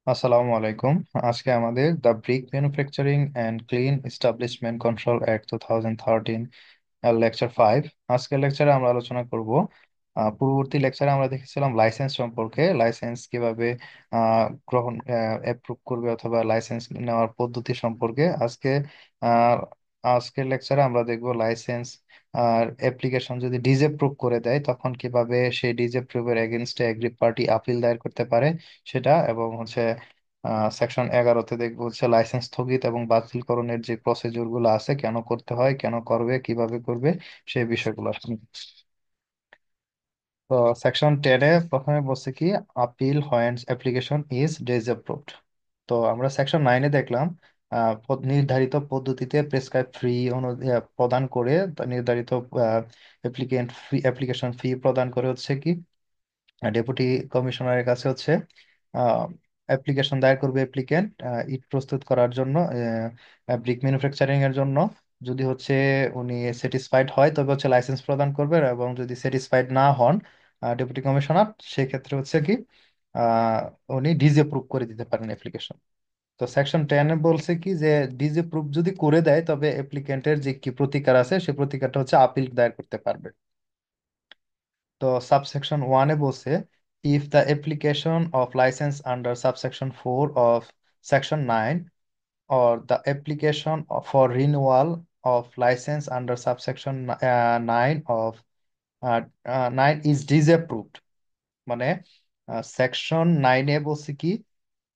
আসসালামু আলাইকুম। আজকে আমাদের the brick manufacturing and clean establishment control act 2013 lecture 5। আজকের লেকচারে আমরা আলোচনা করব পূর্ববর্তী লেকচারে আমরা দেখেছিলাম লাইসেন্স সম্পর্কে, লাইসেন্স কিভাবে গ্রহণ অ্যাপ্রুভ করবে অথবা লাইসেন্স নেওয়ার পদ্ধতি সম্পর্কে। আহ, আজকের লেকচারে আমরা দেখব লাইসেন্স আর অ্যাপ্লিকেশন যদি ডিসঅ্যাপ্রুভ করে দেয় তখন কিভাবে সেই ডিসঅ্যাপ্রুভের এগেনস্টে এগ্রি পার্টি আপিল দায়ের করতে পারে সেটা, এবং সেকশন 11-তে দেখবো লাইসেন্স স্থগিত এবং বাতিলকরণের যে প্রসিডিউর গুলো আছে, কেন করতে হয়, কেন করবে, কিভাবে করবে, সেই বিষয়গুলো আসলে। তো সেকশন 10-এ প্রথমে বলছে কি, আপিল হোয়েন অ্যাপ্লিকেশন ইজ ডিসঅ্যাপ্রুভড। তো আমরা সেকশন 9-এ দেখলাম নির্ধারিত পদ্ধতিতে প্রেসক্রাইব ফি প্রদান করে, নির্ধারিত অ্যাপ্লিকেন্ট ফি অ্যাপ্লিকেশন ফি প্রদান করে কি ডেপুটি কমিশনারের কাছে অ্যাপ্লিকেশন দায়ের করবে অ্যাপ্লিকেন্ট ইট প্রস্তুত করার জন্য, ব্রিক ম্যানুফ্যাকচারিং এর জন্য। যদি উনি স্যাটিসফাইড হয় তবে লাইসেন্স প্রদান করবে, এবং যদি স্যাটিসফাইড না হন ডেপুটি কমিশনার, সেক্ষেত্রে কি আহ, উনি ডিসঅ্যাপ্রুভ করে দিতে পারেন অ্যাপ্লিকেশন। তো সেকশন 10-এ বলছে কি যে ডিসঅ্যাপ্রুভ যদি করে দেয় তবে অ্যাপ্লিকেন্টের যে কি প্রতিকার আছে সে প্রতিকারটা আপিল দায়ের করতে পারবে। তো সাবসেকশন 1-এ বলছে, if the application of licence under subsection 4 of section 9 or the application for renewal of license under subsection 9 of 9 is disapproved, মানে সেকশন 9-এ বলছে কি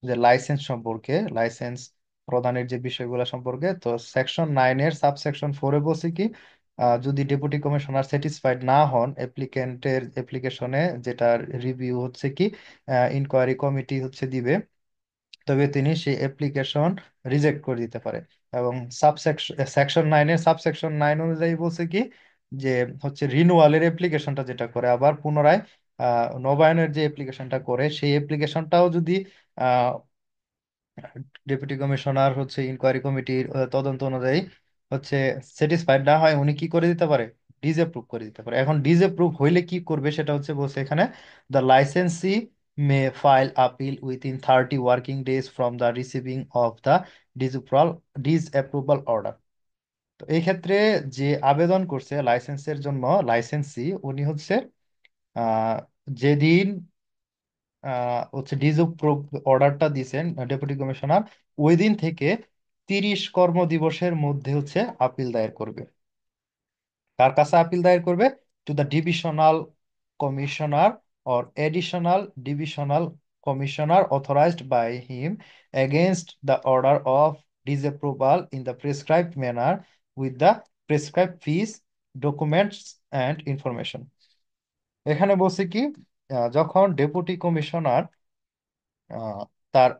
যে লাইসেন্স সম্পর্কে, লাইসেন্স প্রদানের যে বিষয়গুলো সম্পর্কে। তো সেকশন 9-এর সাবসেকশন 4-এ বলছে কি যদি ডেপুটি কমিশনার স্যাটিসফাইড না হন অ্যাপ্লিকেন্টের অ্যাপ্লিকেশনে, যেটা রিভিউ ইনকোয়ারি কমিটি দিবে, তবে তিনি সেই অ্যাপ্লিকেশন রিজেক্ট করে দিতে পারে। এবং সেকশন 9-এর সাবসেকশন 9 অনুযায়ী বলছে কি যে রিনুয়ালের অ্যাপ্লিকেশনটা যেটা করে আবার পুনরায় নবায়নের যে অ্যাপ্লিকেশনটা করে, সেই অ্যাপ্লিকেশনটাও যদি ডেপুটি কমিশনার ইনকোয়ারি কমিটির তদন্ত অনুযায়ী হচ্ছে স্যাটিসফাইড না হয়, উনি কি করে দিতে পারে, ডিসঅ্যাপ্রুভ করে দিতে পারে। এখন ডিসঅ্যাপ্রুভ হইলে কি করবে সেটা বলছে এখানে, the licensee may file appeal within 30 working days from the receiving of the disapproval order. তো এই ক্ষেত্রে যে আবেদন করছে লাইসেন্সের জন্য, লাইসেন্সি উনি আহ যেদিন ডিসঅ্যাপ্রুভ অর্ডারটা দিছেন ডেপুটি কমিশনার, ওই দিন থেকে 30 কর্মদিবসের মধ্যে আপিল দায়ের করবে। কার কাছে আপিল দায়ের করবে? To the divisional commissioner or additional divisional commissioner authorized by him against the order of disapproval in the prescribed manner with the prescribed fees, documents and information. এখানে বলছে কি যখন ডেপুটি কমিশনার আহ, তার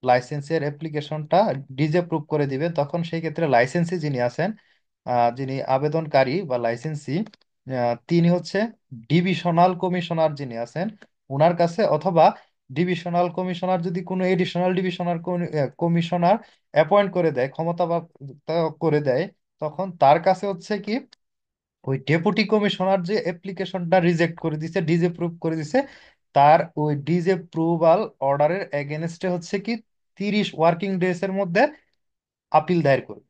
লাইসেন্সের অ্যাপ্লিকেশনটা ডিসঅ্যাপ্রুভ করে দিবে, তখন সেই ক্ষেত্রে লাইসেন্সি যিনি আছেন, যিনি আবেদনকারী বা লাইসেন্সি, তিনি ডিভিশনাল কমিশনার যিনি আছেন ওনার কাছে, অথবা ডিভিশনাল কমিশনার যদি কোনো এডিশনাল ডিভিশনাল কমিশনার অ্যাপয়েন্ট করে দেয়, ক্ষমতা বা করে দেয়, তখন তার কাছে কি ওই ডেপুটি কমিশনার যে অ্যাপ্লিকেশনটা রিজেক্ট করে দিছে, ডিসঅ্যাপ্রুভ করে দিছে, তার ওই ডিসঅ্যাপ্রুভাল অর্ডারের এগেনস্টে কি 30 ওয়ার্কিং ডেজ এর মধ্যে আপিল দায়ের করবে।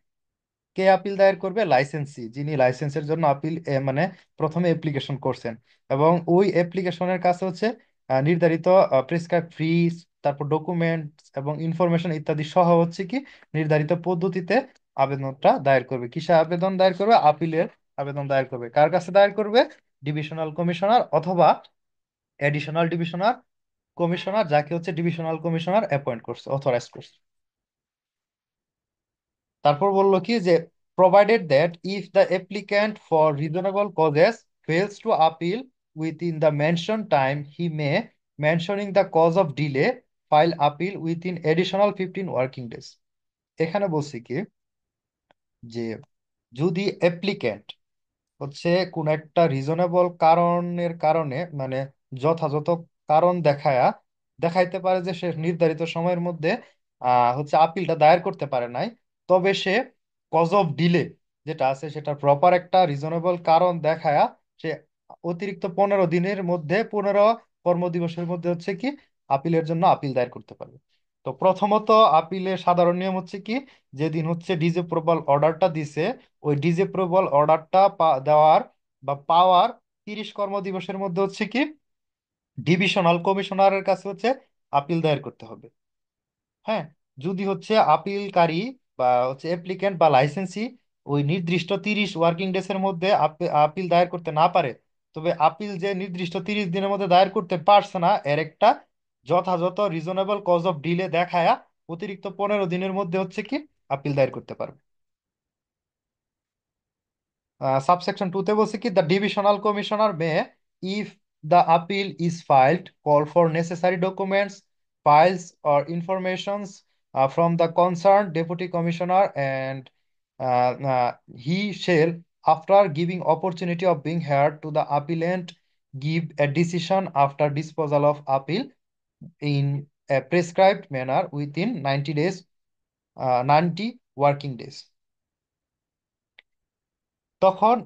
কে আপিল দায়ের করবে? লাইসেন্সি, যিনি লাইসেন্সের জন্য আপিল মানে প্রথমে অ্যাপ্লিকেশন করছেন, এবং ওই অ্যাপ্লিকেশনের কাছে নির্ধারিত প্রেসক্রাইব ফিস, তারপর ডকুমেন্টস এবং ইনফরমেশন ইত্যাদি সহ কি নির্ধারিত পদ্ধতিতে আবেদনটা দায়ের করবে। কিসে আবেদন দায়ের করবে? আপিলের আবেদন দায়ের করবে। কার কাছে দায়ের করবে? ডিভিশনাল কমিশনার অথবা এডিশনাল ডিভিশনাল কমিশনার, যাকে ডিভিশনাল কমিশনার অ্যাপয়েন্ট করছে, অথরাইজ করছে। তারপর বললো কি যে provided that if the applicant for reasonable causes fails to appeal within the mention time he may, mentioning the cause of delay, file appeal within additional 15 working days. এখানে বলছি কি যে যদি অ্যাপ্লিক্যান্ট কোন একটা রিজনেবল কারণের কারণে, মানে যথাযথ কারণ দেখাইতে পারে যে সে নির্ধারিত সময়ের মধ্যে আপিলটা দায়ের করতে পারে নাই, তবে সে কজ অফ ডিলে যেটা আছে সেটা প্রপার একটা রিজনেবল কারণ দেখায়া সে অতিরিক্ত 15 দিনের মধ্যে, 15 কর্মদিবসের মধ্যে কি আপিলের জন্য আপিল দায়ের করতে পারবে। তো প্রথমত আপিলের সাধারণ নিয়ম হচ্ছে কি, যেদিন হচ্ছে ডিসএপ্রুভাল অর্ডারটা দিছে, ওই ডিসএপ্রুভাল অর্ডারটা দেওয়ার বা পাওয়ার 30 কর্মদিবসের মধ্যে হচ্ছে কি ডিভিশনাল কমিশনারের কাছে হচ্ছে আপিল দায়ের করতে হবে। হ্যাঁ, যদি হচ্ছে আপিলকারী বা হচ্ছে অ্যাপ্লিক্যান্ট বা লাইসেন্সি ওই নির্দিষ্ট 30 ওয়ার্কিং ডেজ এর মধ্যে আপিল দায়ের করতে না পারে, তবে আপিল যে নির্দিষ্ট 30 দিনের মধ্যে দায়ের করতে পারছে না, এর একটা যথাযথ রিজনেবল কজ অফ ডিলে দেখায়া অতিরিক্ত 15 দিনের মধ্যে হচ্ছে কি আপিল দায়ের করতে পারবে। সাবসেকশন 2 তে বলছে কি, the divisional commissioner may, if the appeal is filed, call for necessary documents, files or informations from the concern deputy commissioner, and he shall, after giving opportunity of being heard to the appellant, give a decision after disposal of appeal in a prescribed manner within 90 days, 90 working days। তখন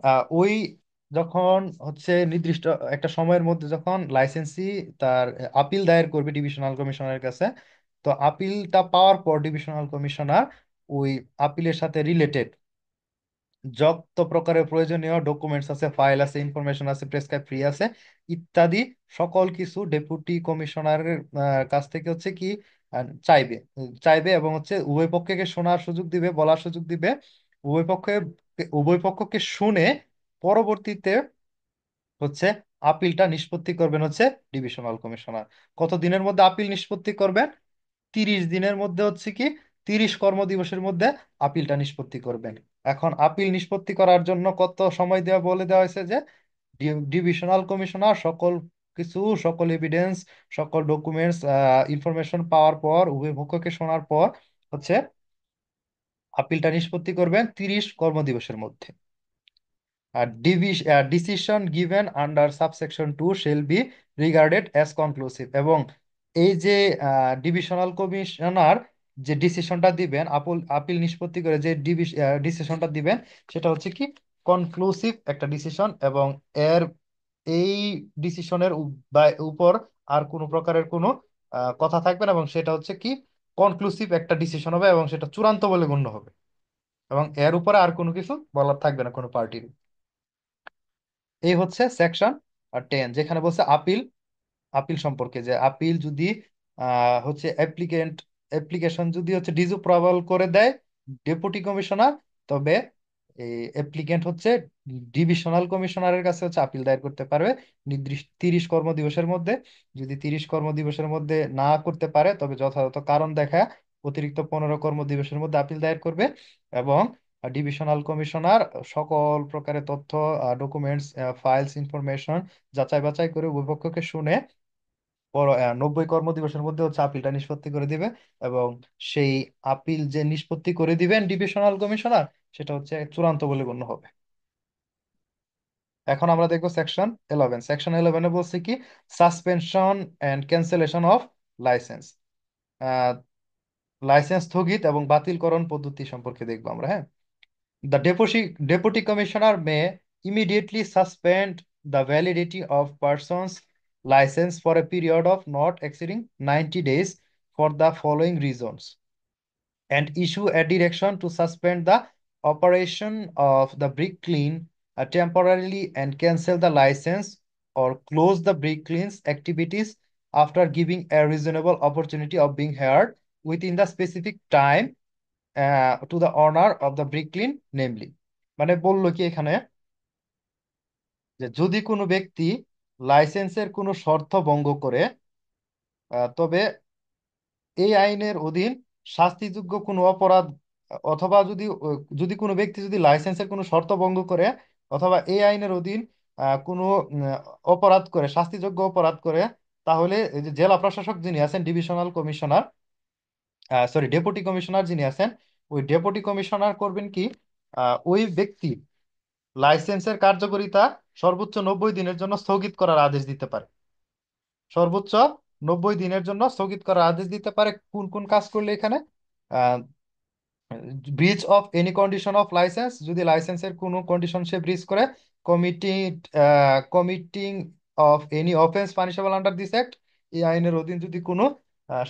ওই যখন হচ্ছে নির্দিষ্ট একটা সময়ের মধ্যে যখন licensee তার আপিল দায়ের করবে ডিভিশনাল কমিশনারের কাছে, তো আপিলটা পাওয়ার পর ডিভিশনাল কমিশনার ওই আপিলের সাথে রিলেটেড যত প্রকারের প্রয়োজনীয় ডকুমেন্টস আছে, ফাইল আছে, ইনফরমেশন আছে, প্রেসক্রাইব ফ্রি আছে ইত্যাদি সকল কিছু ডেপুটি কমিশনারের কাছ থেকে হচ্ছে কি চাইবে। চাইবে এবং হচ্ছে উভয় পক্ষকে শোনার সুযোগ দিবে, বলার সুযোগ দিবে। উভয় পক্ষে উভয় পক্ষকে শুনে পরবর্তীতে হচ্ছে আপিলটা নিষ্পত্তি করবেন হচ্ছে ডিভিশনাল কমিশনার। কত দিনের মধ্যে আপিল নিষ্পত্তি করবেন? 30 দিনের মধ্যে হচ্ছে কি 30 কর্মদিবসের মধ্যে আপিলটা নিষ্পত্তি করবেন। এখন আপিল নিষ্পত্তি করার জন্য কত সময় দেওয়া বলে দেওয়া হয়েছে যে ডিভিশনাল কমিশনার সকল কিছু, সকল এভিডেন্স, সকল ডকুমেন্টস, ইনফরমেশন পাওয়ার পর, উভয় পক্ষকে শোনার পর হচ্ছে আপিলটা নিষ্পত্তি করবেন 30 কর্মদিবসের মধ্যে। Decision given under subsection 2 shall be regarded as conclusive। এবং এই যে ডিভিশনাল কমিশনার যে ডিসিশনটা দিবেন, আপিল নিষ্পত্তি করে যে ডিসিশনটা দিবেন, সেটা হচ্ছে কি কনক্লুসিভ একটা ডিসিশন, এবং এর এই ডিসিশনের উপর আর কোনো প্রকারের কোনো কথা থাকবে না, এবং সেটা হচ্ছে কি কনক্লুসিভ একটা ডিসিশন হবে এবং সেটা চূড়ান্ত বলে গণ্য হবে, এবং এর উপরে আর কোনো কিছু বলার থাকবে না কোনো পার্টির। এই হচ্ছে সেকশন 10, যেখানে বলছে আপিল, আপিল সম্পর্কে যে আপিল যদি হচ্ছে অ্যাপ্লিকেশন যদি হচ্ছে ডিসঅ্যাপ্রুভাল করে দেয় ডেপুটি কমিশনার, তবে এই অ্যাপ্লিকেন্ট হচ্ছে ডিভিশনাল কমিশনারের কাছে হচ্ছে আপিল দায়ের করতে পারবে নির্দিষ্ট 30 কর্মদিবসের মধ্যে। যদি 30 কর্মদিবসের মধ্যে না করতে পারে, তবে যথাযথ কারণ দেখায় অতিরিক্ত 15 কর্মদিবসের মধ্যে আপিল দায়ের করবে। এবং ডিভিশনাল কমিশনার সকল প্রকারের তথ্য, ডকুমেন্টস, ফাইলস, ইনফরমেশন যাচাই বাছাই করে উভয় পক্ষকে শুনে 90 কর্মদিবসের মধ্যে হচ্ছে আপিলটা নিষ্পত্তি করে দিবে। এবং সেই আপিল যে নিষ্পত্তি করে দিবেন ডিভিশনাল কমিশনার, সেটা হচ্ছে চূড়ান্ত বলে গণ্য হবে। এখন আমরা দেখবো সেকশন 11। সেকশন 11-এ বলছে কি, suspension and cancellation of licence. Licence স্থগিত এবং বাতিলকরণ পদ্ধতি সম্পর্কে দেখবো আমরা। হ্যাঁ, the deputy commissioner may immediately suspend the validity of person's license for a period of not exceeding 90 days for the following reasons, and issue a direction to suspend the operation of the brick clean temporarily and cancel the license or close the brick clean's activities after giving a reasonable opportunity of being heard within the specific time to the owner of the brick clean namely। মানে বললো কি এখানে, যে যদি কোনো ব্যক্তি লাইসেন্সের কোনো শর্ত ভঙ্গ করে, তবে এই আইনের অধীন শাস্তিযোগ্য কোনো অপরাধ, অথবা যদি কোনো ব্যক্তি যদি লাইসেন্সের কোনো শর্ত ভঙ্গ করে অথবা এই আইনের অধীন কোনো অপরাধ করে, শাস্তিযোগ্য অপরাধ করে, তাহলে এই যে জেলা প্রশাসক যিনি আছেন, divisional commissioner, sorry deputy commissioner যিনি আছেন, ওই ডেপুটি কমিশনার করবেন কি, ওই ব্যক্তি লাইসেন্সের কার্যকারিতা সর্বোচ্চ 90 দিনের জন্য স্থগিত করার আদেশ দিতে পারে। সর্বোচ্চ 90 দিনের জন্য স্থগিত করার আদেশ দিতে পারে। কোন কোন কাজ করলে? এখানে breach of any condition of licence, যদি লাইসেন্সের কোনো কন্ডিশন সে ব্রিচ করে, committing committing of any offence punishable under this act, এই আইনের অধীন যদি কোনো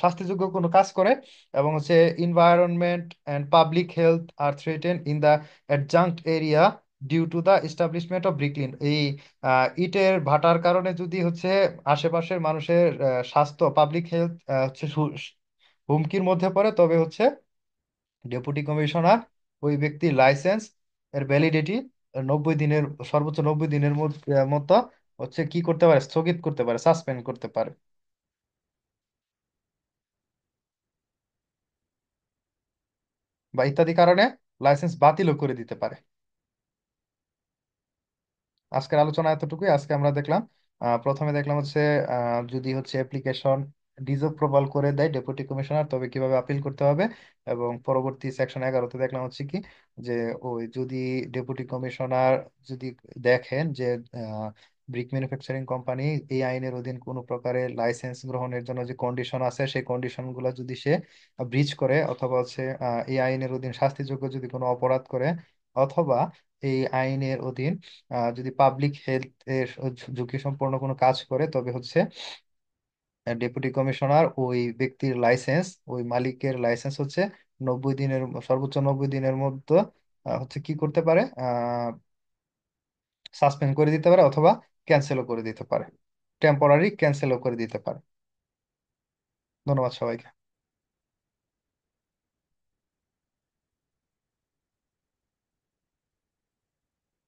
শাস্তিযোগ্য কোনো কাজ করে এবং হচ্ছে environment and public health are threaten in the adjunct area due to the establishment of brick kiln, এই ইটের ভাটার কারণে যদি হচ্ছে আশেপাশের মানুষের স্বাস্থ্য, পাবলিক হেলথ হচ্ছে হুমকির মধ্যে পড়ে, তবে হচ্ছে ডেপুটি কমিশনার ওই ব্যক্তির লাইসেন্স এর ভ্যালিডিটি 90 দিনের, সর্বোচ্চ 90 দিনের মতো হচ্ছে কি করতে পারে, স্থগিত করতে পারে, সাসপেন্ড করতে পারে, বা ইত্যাদি কারণে লাইসেন্স বাতিলও করে দিতে পারে। আজকের আলোচনা এতটুকুই। আজকে আমরা দেখলাম, প্রথমে দেখলাম হচ্ছে যদি হচ্ছে অ্যাপ্লিকেশন ডিসঅ্যাপ্রুভাল করে দেয় ডেপুটি কমিশনার, তবে কিভাবে আপিল করতে হবে। এবং পরবর্তী সেকশন 11-তে দেখলাম হচ্ছে কি, যে ওই যদি ডেপুটি কমিশনার যদি দেখেন যে ব্রিক ম্যানুফ্যাকচারিং কোম্পানি এই আইনের অধীন কোনো প্রকারের লাইসেন্স গ্রহণের জন্য যে কন্ডিশন আছে, সেই কন্ডিশনগুলো যদি সে ব্রিচ করে, অথবা হচ্ছে এই আইনের অধীন শাস্তিযোগ্য যদি কোনো অপরাধ করে, অথবা এই আইনের অধীন যদি পাবলিক হেলথ এর ঝুঁকি সম্পন্ন কোনো কাজ করে, তবে হচ্ছে ডেপুটি কমিশনার ওই ব্যক্তির লাইসেন্স, ওই মালিকের লাইসেন্স হচ্ছে 90 দিনের, সর্বোচ্চ 90 দিনের মধ্যে হচ্ছে কি করতে পারে, সাসপেন্ড করে দিতে পারে, অথবা ক্যান্সেলও করে দিতে পারে, টেম্পোরারি ক্যান্সেলও করে দিতে পারে। ধন্যবাদ সবাইকে।